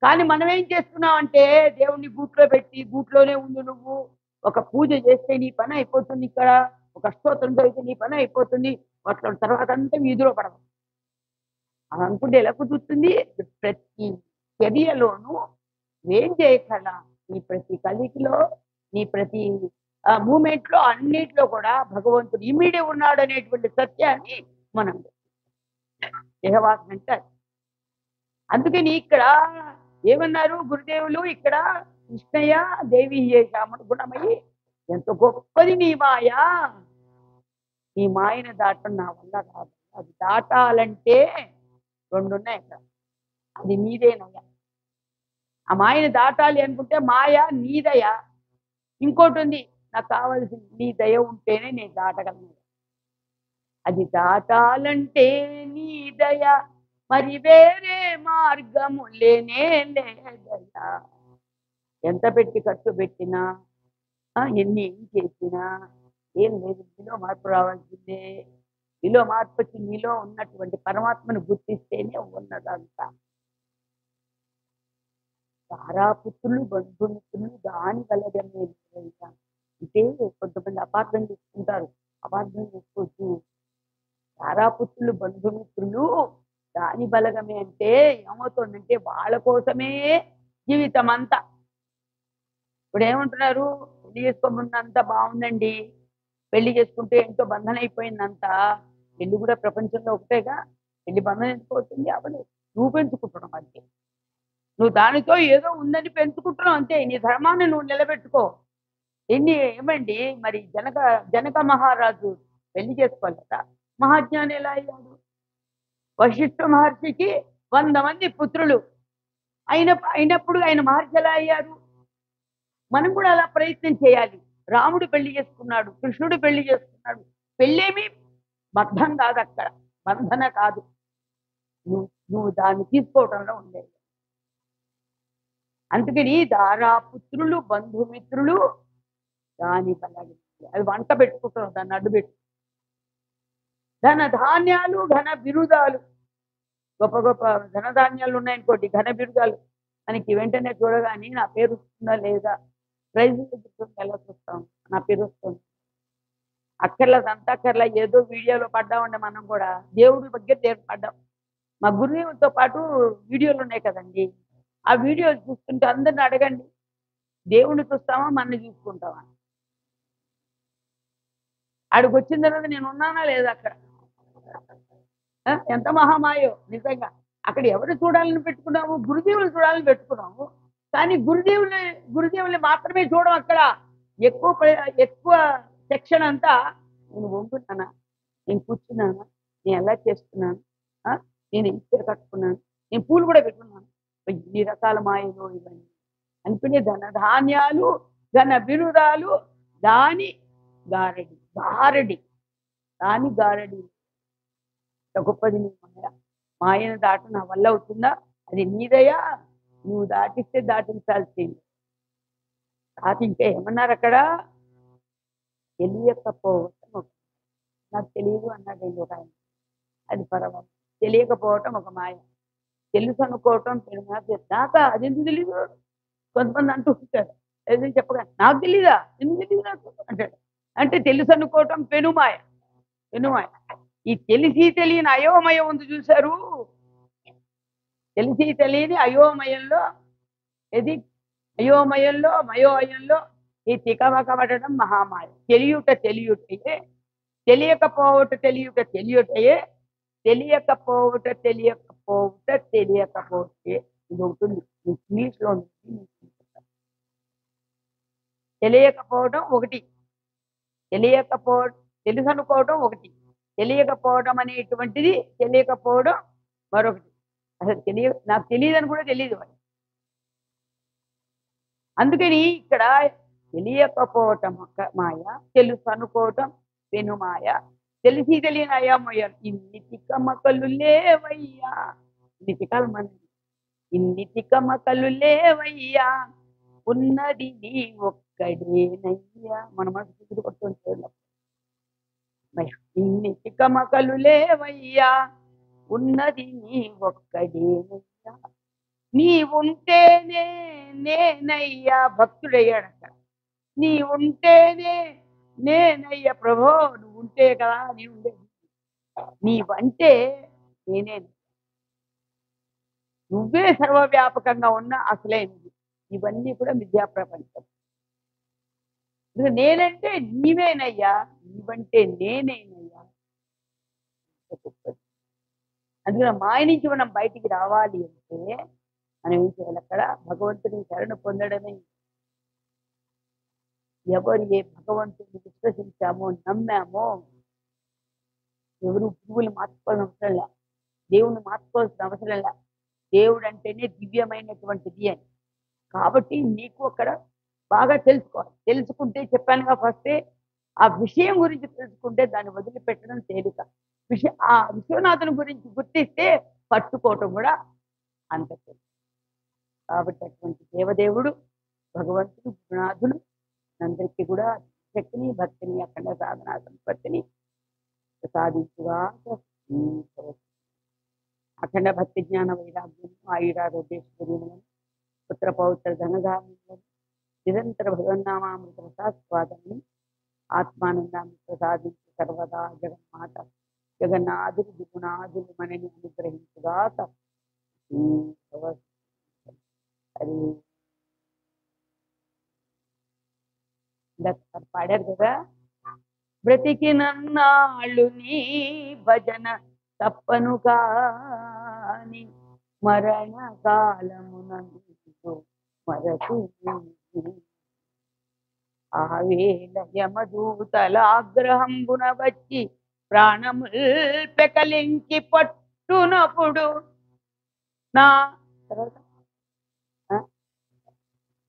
కానీ మనం ఏం చేస్తున్నాం అంటే, దేవుణ్ణి గూట్లో పెట్టి గూట్లోనే ఉండు నువ్వు, ఒక పూజ చేస్తే నీ పని అయిపోతుంది, ఇక్కడ ఒక స్తోత్రం చదివితే నీ పని అయిపోతుంది, అట్లా తర్వాత అంతా వీధిలో పడదు అని అనుకుంటే ఎలా కుదురుతుంది? ప్రతి చర్యలోనూ ఏం చేయగల, నీ ప్రతి కలికిలో, నీ ప్రతి మూమెంట్ లో అన్నిట్లో కూడా భగవంతుడు ఇమిడి ఉన్నాడు అనేటువంటి సత్యాన్ని మనం దేహవాసన అంటారు. అందుకని ఇక్కడ ఏమన్నారు గురుదేవులు? ఇక్కడ కృష్ణయ్య దేవి శ్యాముడు గుణమయ్యి, ఎంత గొప్పది నీ మాయ, నీ మాయను దాటం నా వల్ల కాదు. అది దాటాలంటే రెండు ఉన్నాయి అక్కడ. అది నీదేనయ్యా. ఆ మాయను దాటాలి అనుకుంటే మాయ నీదయ, ఇంకోటి ఉంది, నాకు కావాల్సింది నీ దయ ఉంటేనే నేను దాటగలను. అది దాటాలంటే నీ దయ, మరి వేరే మార్గము లేనే లేదయ్యా. ఎంత పెట్టి ఖర్చు పెట్టినా, ఎన్ని ఏం చేసినా ఏం లేదు, నీలో మార్పు రావాల్సిందే. నీలో మార్పు వచ్చి నీలో ఉన్నటువంటి పరమాత్మను గుర్తిస్తేనే ఉన్నదంతా. తారాపుత్రులు బంధుమిత్రులు దాని కలగమే. అంటే కొంతమంది అపార్థం చేసుకుంటారు, అపార్థం చేసుకోవచ్చు. తారాపుత్రులు బంధుమిత్రులు దాని బలగమే అంటే ఏమవుతుందంటే వాళ్ళ కోసమే జీవితం అంతా. ఇప్పుడు ఏమంటున్నారు, పెళ్లి చేసుకోముందంతా బాగుందండి, పెళ్లి చేసుకుంటే ఎంతో బంధన అయిపోయిందంతా. పెళ్లి కూడా ప్రపంచంలో ఒకటేగా, పెళ్లి బంధన ఎందుకు అవదు, నువ్వు పెంచుకుంటున్నావు అంతే. నువ్వు దానితో ఏదో ఉందని పెంచుకుంటున్నావు అంతే. నీ ధర్మాన్ని నువ్వు నిలబెట్టుకో. ఏమండి, మరి జనక మహారాజు పెళ్లి చేసుకోలేదా? మహాజ్ఞాని ఎలా అయ్యాడు? వశిష్ఠ మహర్షికి 100 మంది పుత్రులు అయినప్పుడు ఆయన మహర్షి ఎలా అయ్యారు? మనం కూడా అలా ప్రయత్నం చేయాలి. రాముడు పెళ్లి చేసుకున్నాడు, కృష్ణుడు పెళ్లి చేసుకున్నాడు. పెళ్ళేమి బద్ధం కాదు, అక్కడ బంధన కాదు, నువ్వు దాన్ని తీసుకోవడంలో ఉండేది. అందుకని దారాపుత్రులు బంధుమిత్రులు దాని బలగి, అది వంట పెట్టుకుంటాం, దాన్ని అడ్డు పెట్టు. ధన ధాన్యాలు ఘన బిరుదాలు, గొప్ప గొప్ప ధనధాన్యాలు ఉన్నాయనుకోండి, ఘన బిరుదాలు మనకి వెంటనే చూడగానే నా పేరు వస్తుందా లేదా, ప్రైజ్ ఎలా చూస్తాం, నా పేరు వస్తుంది. అక్కర్లేదంతా అక్కర్లా, ఏదో వీడియోలో పడ్డామండి. మనం కూడా దేవుడి దగ్గర పడ్డాం. మా గురుదేవుడితో పాటు వీడియోలు ఉన్నాయి కదండి, ఆ వీడియోలు చూస్తుంటే అందరిని అడగండి, దేవుణ్ణి చూస్తామా మనని చూసుకుంటామా? ఆడికి వచ్చిన తర్వాత నేను ఉన్నానా లేదా అక్కడ? ఎంత మహామాయో నిజంగా. అక్కడ ఎవరు చూడాలని పెట్టుకున్నాము? గురుదేవులు చూడాలని పెట్టుకున్నాము. కానీ గురుదేవుల్ని మాత్రమే చూడడం. అక్కడ ఎక్కువ సెక్షన్ అంతా నేను వండున్నానా, నేను కూర్చున్నానా, నేను ఎలా చేస్తున్నాను, నేను ఇంత కట్టుకున్నాను, నేను పూలు కూడా పెట్టుకున్నాను. ఇన్ని రకాల మాయలు ఇవన్నీ అనుకునే ధనధాన్యాలు ఘన బిరుదాలు దాని గారడి దాని గారడి. గొప్పది నీ మాయను దాట నా వల్ల అవుతుందా? అది నీదయా, నువ్వు దాటిస్తే దాటించాల్సింది. దాటింటే ఏమన్నారు అక్కడ? తెలియకపోవటం, నాకు తెలియదు అన్నాడండి ఒక ఆయన. అది పర్వాలేదు, తెలియకపోవటం ఒక మాయ. తెలుసు అనుకోవటం నాక అది ఎందుకు తెలీదు? కొంతమంది అంటూ ఉంటారు, ఏదైనా చెప్పగా నాకు తెలీదా, ఎందుకు తెలియదు నాకు అంటాడు. అంటే తెలుసు అనుకోవటం పెనుమాయ. ఈ తెలిసి తెలియని అయోమయం ఉంది చూశారు, తెలిసి తెలియని అయోమయంలో, మయోమయంలో ఈ తికమకబడడం మహామాయ. తెలియకపోవట తెలియకపోతే ఇది ఉంటుంది. ఇంగ్లీష్లో తెలియకపోవడం ఒకటి, తెలుసు అనుకోవడం ఒకటి, తెలియకపోవడం అనేటువంటిది తెలియకపోవడం మరొకటి. అసలు నాకు తెలియదని కూడా తెలియదు వాడు. అందుకని ఇక్కడ తెలియకపోవటం మాయ, తెలుసు అనుకోవటం పెను మాయ, తెలిసి తెలియని అయామయ్యారు. ఇన్ని తిక్కమకలు లేవయ్యా, ఇన్ని తిక్కలు మన ఇన్ని తిక్కమకలు లేవయ్యా, ఉన్నది నీ ఒక్కడేనయ్యా. మన మనసు చిగురు కొట్టుకుంటూ ఇన్ని తిక్కమకలు లేవయ్యా, ఉన్నది నీ ఒక్కడేనయ్యా, నీ ఉంటేనే నేనయ్యా. భక్తుడయ్యాడు అక్కడ. నీ ఉంటేనే నేనయ్యా. ప్రభో నువ్వు ఉంటే కదా నేను ఉండేది, నీవంటే నేనే, నువ్వే సర్వవ్యాపకంగా ఉన్న అసలైనది. ఇవన్నీ కూడా మిథ్యా ప్రపంచం. నేనంటే నీవేనయ్యా, నీవంటే నేనేనయ్యా. అందుకని మాయ నుంచి మనం బయటికి రావాలి అంటే మనం ఏం చేయాలి? అక్కడ భగవంతుని శరణ పొందడమే. ఎవరు ఏ భగవంతుని విశ్వసించామో నమ్మామో, ఎవరు పువ్వులు మార్చుకోవాల్సిన అవసరంలా, దేవుని మార్చుకోవాల్సిన అవసరంలా. దేవుడు అంటేనే దివ్యమైనటువంటిది అని. కాబట్టి నీకు అక్కడ బాగా తెలుసుకోవాలి. తెలుసుకుంటే చెప్పానుగా ఫస్టే, ఆ విషయం గురించి తెలుసుకుంటే దాన్ని వదిలిపెట్టడం తేలిక. ఆ విశ్వనాథుని గురించి గుర్తిస్తే పట్టుకోవటం కూడా అంత తేలిక. కాబట్టి అటువంటి దేవదేవుడు భగవంతుడు గురునాథుడు అందరికీ కూడా శక్తిని, భక్తిని, అఖండ సాధనా సంపత్తిని ప్రసాదించుగా. అఖండ భక్తి జ్ఞాన వైరాగ్యం, ఆయురారోగ్యేశ్వర్యములను, పుత్ర పౌత్ర ధనధాన్యములను, నిరంతర భగవన్నామామృత రసాస్వాదాన్ని, ఆత్మానందాన్ని ప్రసాదించి సర్వదా జగన్మాత జగన్నాథుడు దిగునాథుడు మనని అనుగ్రహించుగాక. అది పాడారు కదా, బ్రతికినన్నాళ్ళు నీ భజన తప్పను కాని, మరణ కాలమునందు మరకు ఆవేళ యమదూతల ఆగ్రహంబున వచ్చి ప్రాణముల్ పెకలించి పట్టునప్పుడు నా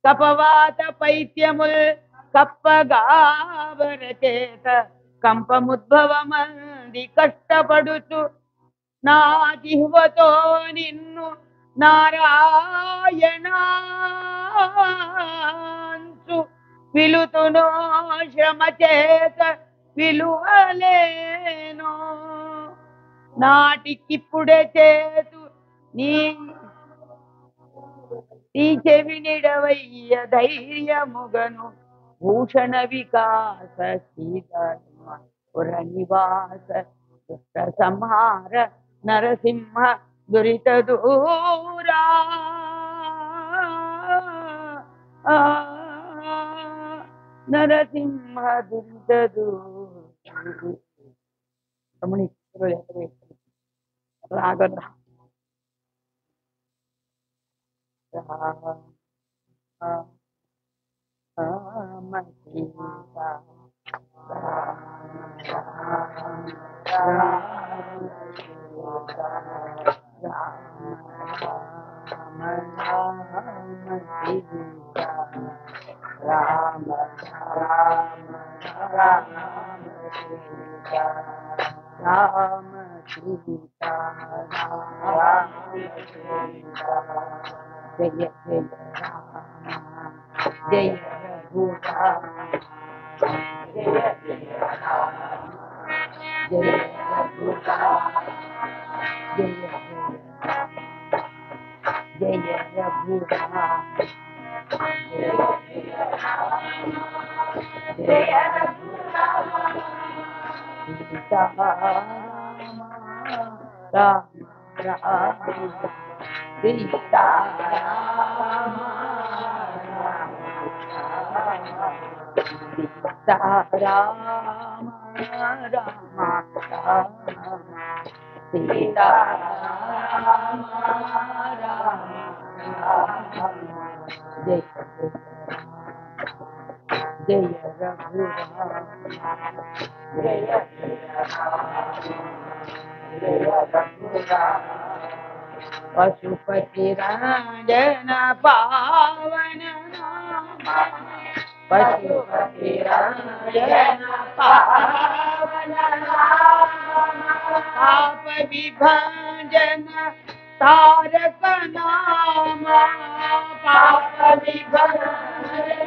కపవాత పైత్యముల్ కప్పగావర చేత కంపముద్భవమంది కష్టపడుచు నా జిహ్వతో నిన్ను నారాయణాంచు పిలుతునో శ్రమ చేత పిలువలేను. నాటికిప్పుడే చేతు నీ చెవినిడవయ్య ధైర్యముగను, భూషణ వికాస పుర నివాస దుష్ట సంహార నరసింహ దురిత దూరా. నరసింహ దురిత దూరముని రాగన రామ సీతా జయ జయ రామ జయ రఘురామ జయ జయ రామ జయ రఘురామ జయ జయ జయ రఘురామ జయ జయ జయ రఘురామ సీతారామ రామ రామ సీతారామ సీతారామ రామ రామ సీతారామ రామ जय जय रघुराम जय पशुपति रंजन पावन नाम पशुपति रंजन पावन नाम पाप विभंजन तारक नाम पाप विभंजन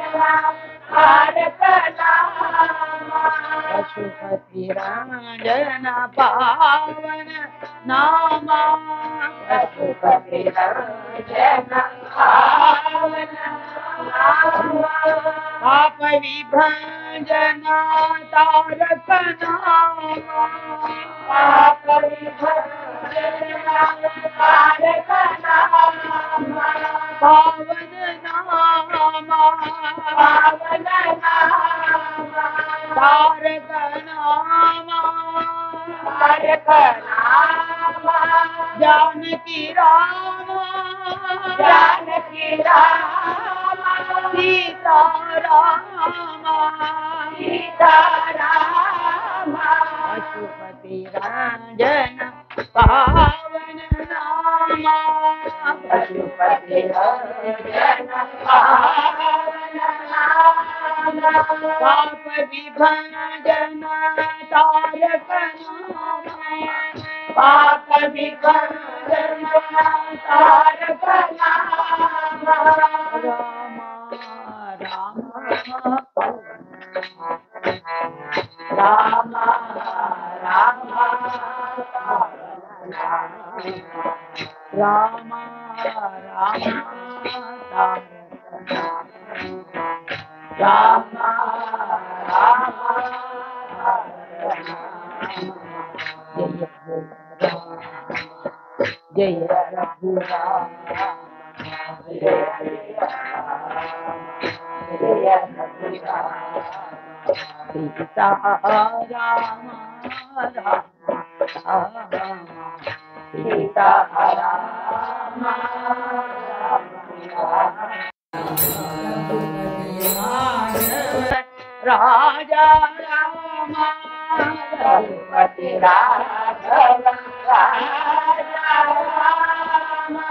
तारक नाम पशुपति रंजन पावन नाम पशुपति रंजन पावन नाम पाप विभंजन तारक नाम पाप विभंजन तारक नाम पावन नाम पावन नाम तारक नाम तारक नाम जानकी राम जानकी राम सीता राम सीता राम पशुपति रंजन पावन नाम पशुपति रंजन पावन नाम पाप विभंजन तारक नाम पाप विभंजन तारक नाम राम राम राम राम राम राम राम जय रघुराम जय सीता राम राम सीता राम राजा राम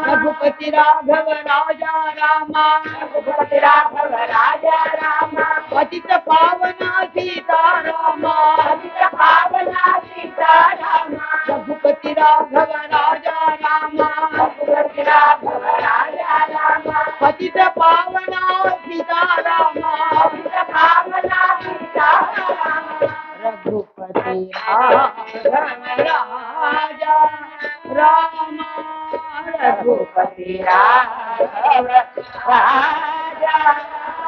रघुपति राघव रघुपति राघव राजा राम रघुपति राघव राजा राम पतित पावना सीता राम पतित पावना सीता राम रघुपति राघव राजा राम रघुपति राघव राजा राम पतित पावना सीता राम पतित पावना सीता राम रघुपति राघव राजा राम रघुपति राघव राजा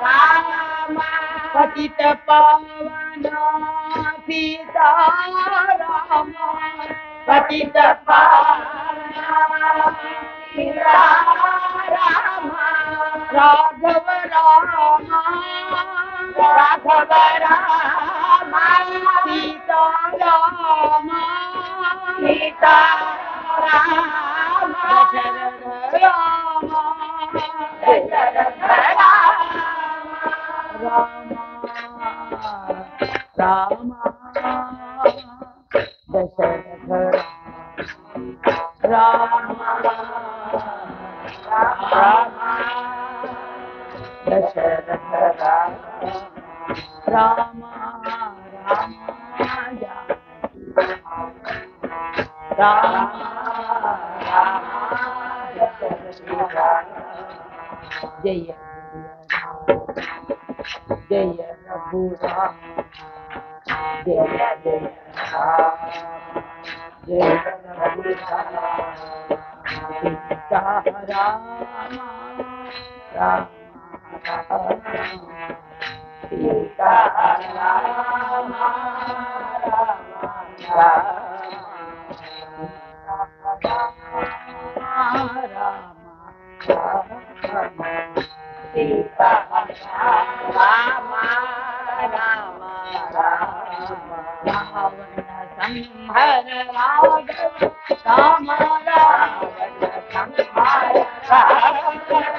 राम पतित पावना सीता राम पतित पावना सीता राम राघव राम राघव राम सीता राम सीता राम दशरथ राम दशरथ राम राम दशरथ राम राम दशरथ राम राम राम जय जय रघुराम जय जय राम जय रघुराम सीता राम राम सीता राम राम सीता राम राम रावण संहार राघव राम रावण संहार राघव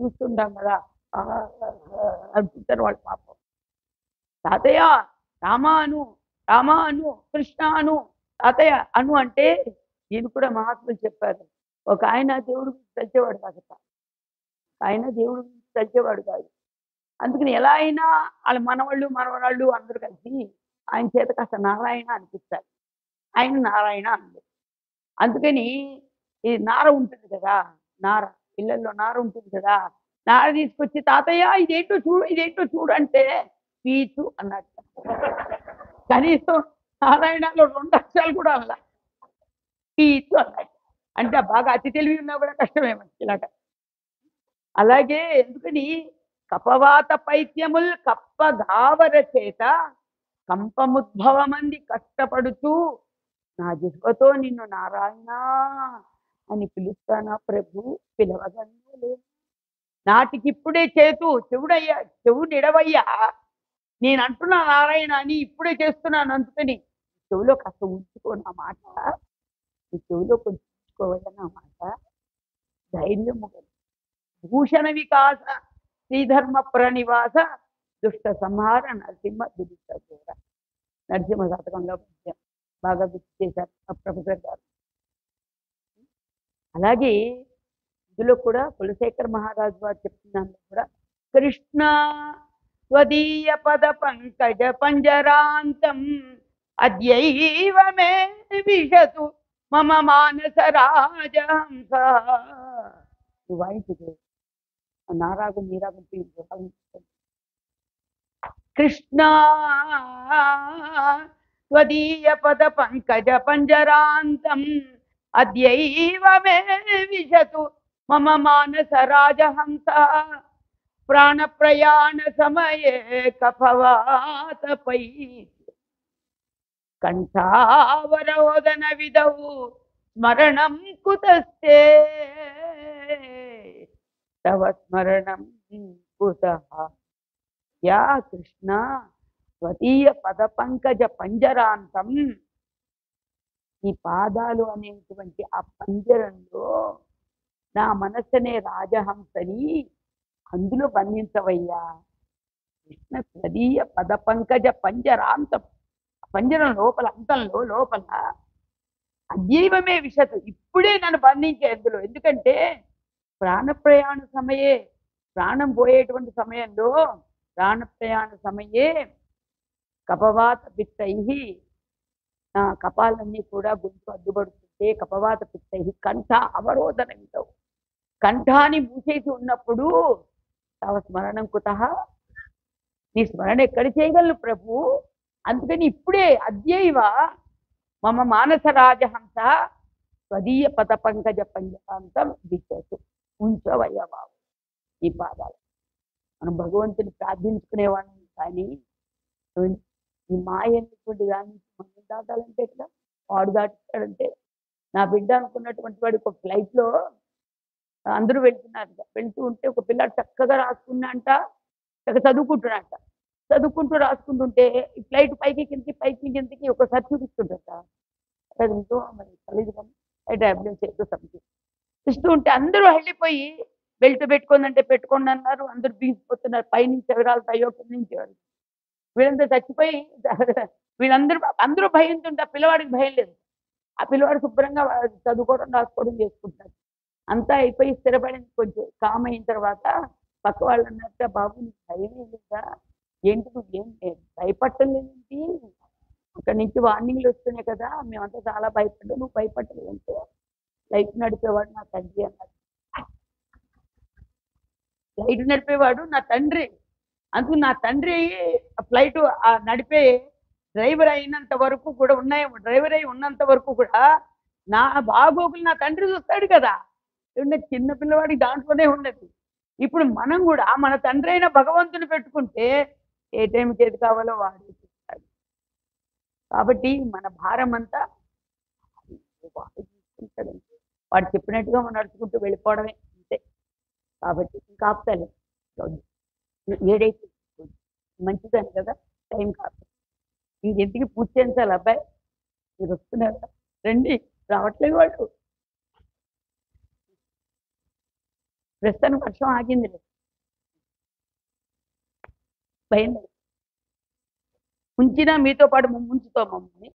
చూస్తుంటాం కదా, ఆ, అనుకుంటారు వాళ్ళు పాపం. తాతయ్య రామా అను, రామా అను, కృష్ణ అను, తాతయ్య అను అంటే ఈయన కూడా మహాత్ములు చెప్పారు. ఒక ఆయన దేవుడు గురించి తలిచేవాడు కాదట, ఆయన దేవుడు గురించి తలిచేవాడు కాదు. అందుకని ఎలా అయినా వాళ్ళ మనవాళ్ళు మనవరాళ్ళు అందరూ కలిసి ఆయన చేత కాస్త నారాయణ అనిపిస్తారు. ఆయన నారాయణ అన్నారు. అందుకని ఈ నార ఉంటుంది కదా, నార పిల్లల్లో నార ఉంటుంది కదా, నార తీసుకొచ్చి తాతయ్య ఇదేంటో చూడు, ఇదేంటో చూడు అంటే పీచు అన్నట్టు. కనీసం నారాయణలో 2 అక్షరాలు కూడా అలా పీచు అన్నట్టు. అంటే బాగా అతి తెలివి ఉన్నా కూడా కష్టమే మనకి ఇలాగ. అలాగే ఎందుకని కపవాత పైత్యముల్ కప్ప గావర చేత కంపముద్భవమంది కష్టపడుతూ నా జిహ్వతో నిన్ను నారాయణ అని పిలుస్తానా ప్రభు, పిలవగలను లేదు. నాటికిప్పుడే చెవుడయ్యా, చెవు నిడవయ్యా, నేను అంటున్నా నారాయణ అని ఇప్పుడే చేస్తున్నాను. అందుకని చెవులో కాస్త ఉంచుకో నా మాట, ఈ చెవులో కొంచెం ఉంచుకోవయ్యా నా మాట. ధైర్యము భూషణ వికాస శ్రీధర్మ ప్రణివాస దుష్ట సంహార నరసింహ దురిత ఘోర. నరసింహ శతకంలో బాగా గుర్తు చేశారు ఆ ప్రొఫెసర్ గారు. అలాగే ఇందులో కూడా కులశేఖర మహారాజు వారు చెప్తున్నాను కూడా, కృష్ణ స్వదీయ పద పంకజ పంజరాంతం అద్యైవ మే విశతు మమ మానస రాజహంస. వాయించు నారాగు నీరాగు కృష్ణ స్వదీయ పద పంకజ పంజరాంతం అద్యైవ మే విశతు మమ మానస రాజహంస ప్రాణ ప్రయాణ సమయే కఫవాతపై కంఠావరోదన విధౌ స్మరణం కుతస్తే తవ స్మరణం కుతః యా కృష్ణ స్వదీయ పద పంకజ పంజరాంతం. ఈ పాదాలు అనేటువంటి ఆ పంజరంలో నా మనస్సునే రాజహంసని అందులో బంధించవయ్యా కృష్ణ. స్వదీయ పద పంకజ పంజరాంతం, పంజరం లోపల అంతంలో లోపల అద్యైవమే విశతు, ఇప్పుడే నన్ను బంధించే అందులో. ఎందుకంటే ప్రాణప్రయాణ సమయే, ప్రాణం పోయేటువంటి సమయంలో ప్రాణప్రయాణ సమయే కపవాత పిత్తై, నా కపాలన్నీ కూడా గొంతు అడ్డుపడుతుంటే కపవాత పిత్తై కంఠ అవరోధన విధవు, కంఠాన్ని మూసేసి ఉన్నప్పుడు తవ స్మరణం కుతః, నీ స్మరణ ఎక్కడ చేయగలను ప్రభు. అందుకని ఇప్పుడే అద్యైవ మమ మానస రాజహంస స్వదీయ పద పంకజ పంజరాంతం దిశతు, ఉంచవయ్య బాబు ఈ పాదాలు. మనం భగవంతుని ప్రార్థించుకునేవాళ్ళని, కానీ ఈ మాయ అనేటువంటి దాని నుంచి మనం దాటాలంటే ఎట్లా, వాడు దాటిస్తాడంటే. నా బిడ్డ అనుకున్నటువంటి వాడు ఒక ఫ్లైట్లో అందరూ వెళ్తున్నారు, వెళ్తూ ఉంటే ఒక పిల్లాడు చక్కగా రాసుకున్నాంట, చక్కగా చదువుకుంటున్నాంట. చదువుకుంటూ రాసుకుంటుంటే ఈ ఫ్లైట్ పైకి కిందకి పైకి కిందకి ఒకసారి చూపిస్తుంటా, మరి తెలియదు కానీ అంబులెన్స్ ఏదో సంథింగ్ ఇస్తూ ఉంటే అందరూ వెళ్ళిపోయి బెల్ట్ పెట్టుకోందంటే పెట్టుకోండి అన్నారు. అందరూ బీగిపోతున్నారు, పైనుంచి ఎవరాలు అయ్యో కింద నుంచి ఎవరు, వీళ్ళంతా చచ్చిపోయి అందరూ భయంతుంటే ఆ పిల్లవాడికి భయం లేదు. ఆ పిల్లవాడు శుభ్రంగా చదువుకోవడం రాసుకోవడం చేసుకుంటారు. అంతా అయిపోయి స్థిరపడింది, కొంచెం కామ్ అయిన తర్వాత పక్క వాళ్ళు అన్నట్ట, బాబు నీకు భయం లేదా, ఏంటి నువ్వు ఏం భయపట్టలేదేంటి, అక్కడి నుంచి వార్నింగ్లు వస్తున్నాయి కదా, మేమంతా చాలా భయపడ్డా, నువ్వు భయపట్టలేదంటే లైట్ నడిపేవాడు నా తండ్రి అన్నాడు. ఫ్లైట్ నడిపేవాడు నా తండ్రి, అందుకు నా తండ్రి ఫ్లైట్ నడిపే డ్రైవర్ అయినంత వరకు కూడా డ్రైవర్ అయి ఉన్నంత వరకు కూడా నా బాగోగులు నా తండ్రి చూస్తాడు కదా. చిన్న పిల్లవాడికి దాంట్లోనే ఉండదు. ఇప్పుడు మనం కూడా మన తండ్రి అయిన భగవంతుని పెట్టుకుంటే ఏ టైంకి ఏది కావాలో వాడు చూస్తాడు. కాబట్టి మన భారం అంతా వాడు చూసుకుంటాడంటే, వాడు చెప్పినట్టుగా మనం నడుచుకుంటూ వెళ్ళిపోవడమే అంతే. కాబట్టి ఇంకా ఆపుతాలి, ఏడైతే మంచిదని కదా, టైం కాదు. ఇంకెందుకు పూజ చేయించాలి, అబ్బాయి మీరు వస్తున్నారు రండి, రావట్లేదు వాళ్ళు. ప్రస్తుతానికి వర్షం ఆగింది లేదు, భయం లేదు. ఉంచినా మీతో పాటు ముంచుతో మమ్మల్ని